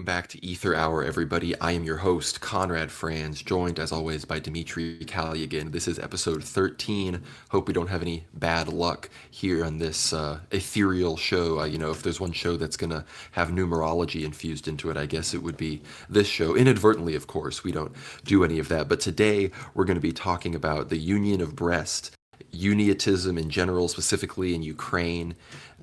Welcome back to Aether Hour, everybody. I am your host, Conrad Franz, joined as always by Dmitry Kalyagan. This is episode 13. Hope we don't have any bad luck here on this ethereal show. If there's one show that's going to have numerology infused into it, I guess it would be this show. Inadvertently, of course. We don't do any of that. But today we're going to be talking about the Union of Brest, Uniotism in general, specifically in Ukraine,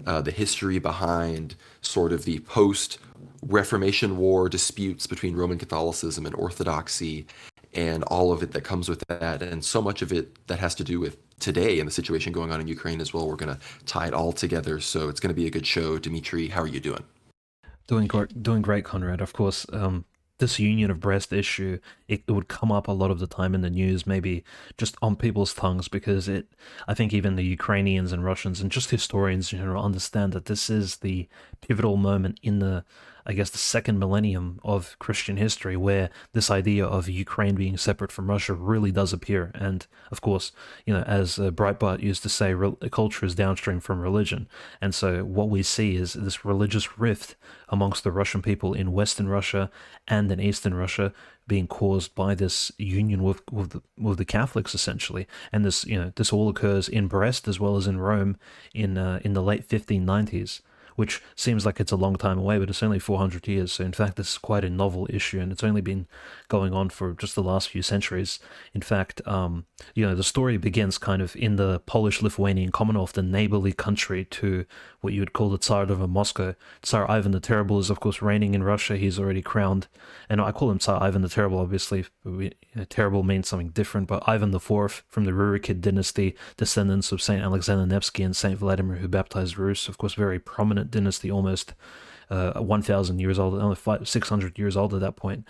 the history behind sort of the post-Reformation War disputes between Roman Catholicism and Orthodoxy, and all of it that comes with that, and so much of it that has to do with today and the situation going on in Ukraine as well. We're going to tie it all together, so it's going to be a good show. Dmitry, how are you doing? Doing great, Conrad. Of course, this Union of Brest issue, it would come up a lot of the time in the news, maybe just on people's tongues, because I think even the Ukrainians and Russians and just historians in general understand that this is the pivotal moment in the second millennium of Christian history, where this idea of Ukraine being separate from Russia really does appear. And of course, as Breitbart used to say, culture is downstream from religion. And so what we see is this religious rift amongst the Russian people in Western Russia and in Eastern Russia being caused by this union with the Catholics, essentially. And this all occurs in Brest as well as in Rome in the late 1590s. Which seems like it's a long time away, but it's only 400 years. So in fact, this is quite a novel issue, and it's only been going on for just the last few centuries. In fact, the story begins kind of in the Polish Lithuanian Commonwealth, the neighborly country to what you would call the Tsardom of Moscow. Tsar Ivan the Terrible is, of course, reigning in Russia. He's already crowned, and I call him Tsar Ivan the Terrible, obviously. Terrible means something different, but Ivan the Fourth from the Rurikid dynasty, descendants of Saint Alexander Nevsky and Saint Vladimir, who baptized Rus, of course, very prominent dynasty, almost 1,000 years old, only 600 years old at that point.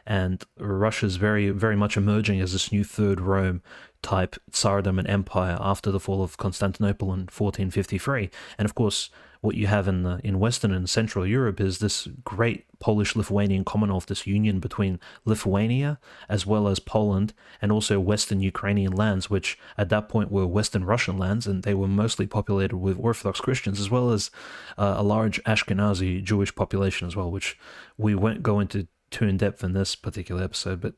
And Russia's very, very much emerging as this new Third Rome type tsardom and empire after the fall of Constantinople in 1453. And of course, what you have in Western and Central Europe is this great Polish Lithuanian Commonwealth, this union between Lithuania as well as Poland and also Western Ukrainian lands, which at that point were Western Russian lands, and they were mostly populated with Orthodox Christians as well as a large Ashkenazi Jewish population as well, which we won't go into too in depth in this particular episode, but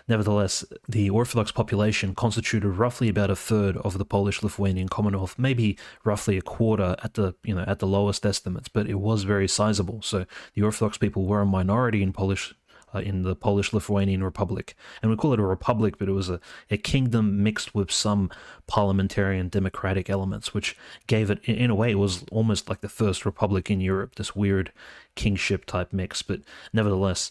nevertheless, the Orthodox population constituted roughly about a third of the Polish Lithuanian Commonwealth, maybe roughly a quarter at the lowest estimates, but it was very sizable. So the Orthodox people were a minority in the Polish Lithuanian Republic. And we call it a republic, but it was a kingdom mixed with some parliamentarian democratic elements, which gave it, in a way, it was almost like the first republic in Europe, this weird kingship type mix. But nevertheless,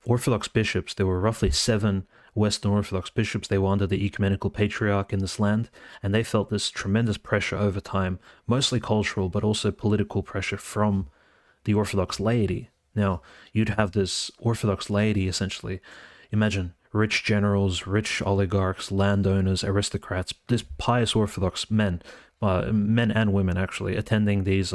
Orthodox bishops, there were roughly 7 Western Orthodox bishops. They were under the ecumenical patriarch in this land, and they felt this tremendous pressure over time, mostly cultural, but also political pressure from the Orthodox laity. Now, you'd have this Orthodox laity, essentially. Imagine rich generals, rich oligarchs, landowners, aristocrats, these pious Orthodox men and women, actually, attending these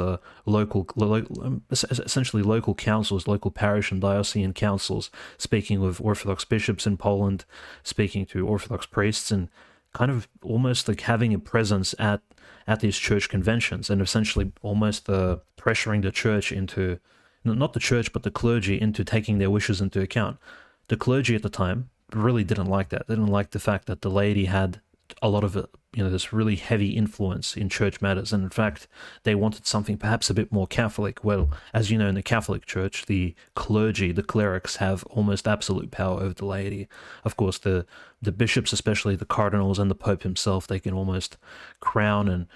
essentially local councils, local parish and diocesan councils, speaking with Orthodox bishops in Poland, speaking to Orthodox priests, and kind of almost like having a presence at these church conventions, and essentially almost pressuring the church into... not the church, but the clergy into taking their wishes into account. The clergy at the time really didn't like that. They didn't like the fact that the laity had a lot of, this really heavy influence in church matters. And in fact, they wanted something perhaps a bit more Catholic. Well, as you know, in the Catholic Church, the clergy, the clerics, have almost absolute power over the laity. Of course, the bishops, especially the cardinals and the Pope himself, they can almost crown and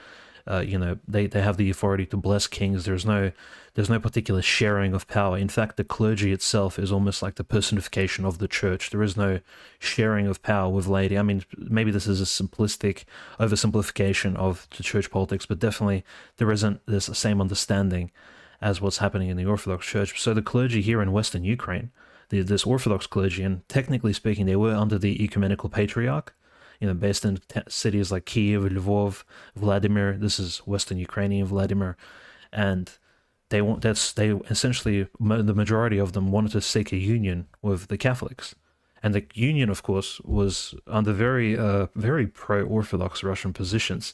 they have the authority to bless kings. There's no particular sharing of power. In fact, the clergy itself is almost like the personification of the church. There is no sharing of power with laity. I mean, maybe this is a simplistic oversimplification of the church politics, but definitely there isn't this same understanding as what's happening in the Orthodox Church. So the clergy here in Western Ukraine, this Orthodox clergy, and technically speaking, they were under the ecumenical patriarch, based in cities like Kiev, Lvov, Vladimir. This is Western Ukrainian Vladimir, and they essentially, the majority of them wanted to seek a union with the Catholics, and the union, of course, was under very pro-Orthodox Russian positions,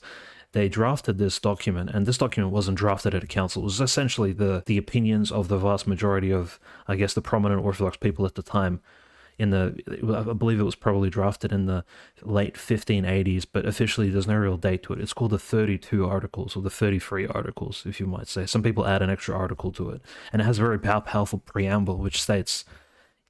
they drafted this document, and this document wasn't drafted at a council. It was essentially the opinions of the vast majority of, I guess, the prominent Orthodox people at the time. I believe it was probably drafted in the late 1580s, but officially there's no real date to it. It's called the 32 Articles, or the 33 Articles, if you might say. Some people add an extra article to it, and it has a very powerful preamble which states,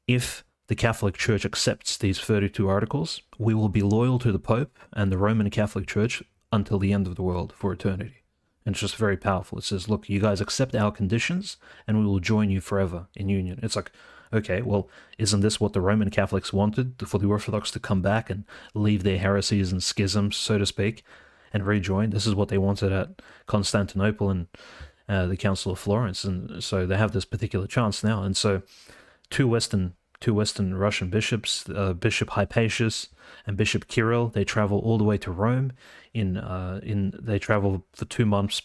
if the Catholic Church accepts these 32 articles, we will be loyal to the Pope and the Roman Catholic Church until the end of the world, for eternity. And it's just very powerful. It says, look, you guys accept our conditions and we will join you forever in union. It's like, okay, well, isn't this what the Roman Catholics wanted, for the Orthodox to come back and leave their heresies and schisms, so to speak, and rejoin? This is what they wanted at Constantinople and the Council of Florence. And so they have this particular chance now. And so two Western Russian bishops, Bishop Hypatius and Bishop Kirill, they travel all the way to Rome. They travel for 2 months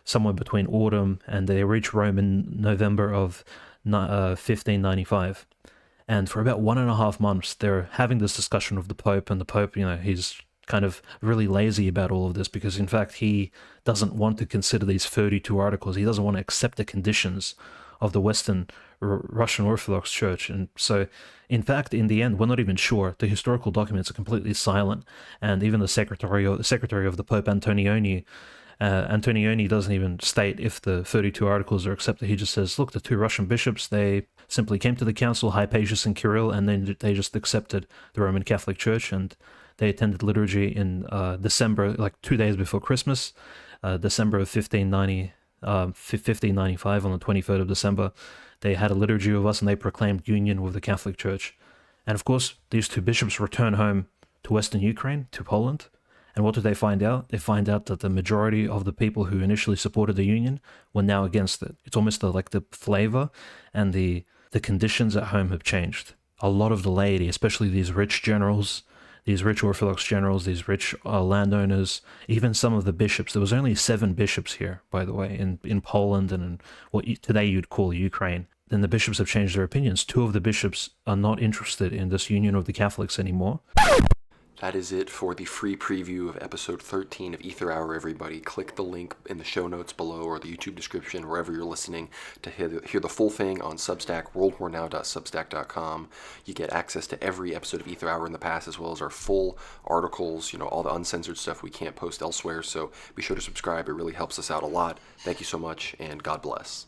somewhere between autumn, and they reach Rome in November of 1595. And for about 1.5 months, they're having this discussion with the Pope, and the Pope, he's kind of really lazy about all of this, because in fact he doesn't want to consider these 32 articles. He doesn't want to accept the conditions of the Western Russian Orthodox Church. And so, in fact, in the end, we're not even sure. The historical documents are completely silent, and even the secretary of the Pope, Antonioni doesn't even state if the 32 articles are accepted. He just says, look, the two Russian bishops, they simply came to the council, Hypatius and Kirill, and then they just accepted the Roman Catholic Church, and they attended liturgy in December, like 2 days before Christmas, December of 1595, on the 23rd of December. They had a liturgy with us, and they proclaimed union with the Catholic Church. And of course, these two bishops return home to Western Ukraine, to Poland. And what do they find out? They find out that the majority of the people who initially supported the union were now against it. It's almost like the flavor and the conditions at home have changed. A lot of the laity, especially these rich generals, these rich Orthodox generals, these rich landowners, even some of the bishops. There was only 7 bishops here, by the way, in Poland and in what today you'd call Ukraine. Then the bishops have changed their opinions. 2 of the bishops are not interested in this union of the Catholics anymore. That is it for the free preview of episode 13 of Aether Hour, everybody. Click the link in the show notes below or the YouTube description, wherever you're listening, to hear the full thing on Substack, worldwarnow.substack.com. You get access to every episode of Aether Hour in the past, as well as our full articles, all the uncensored stuff we can't post elsewhere. So be sure to subscribe. It really helps us out a lot. Thank you so much, and God bless.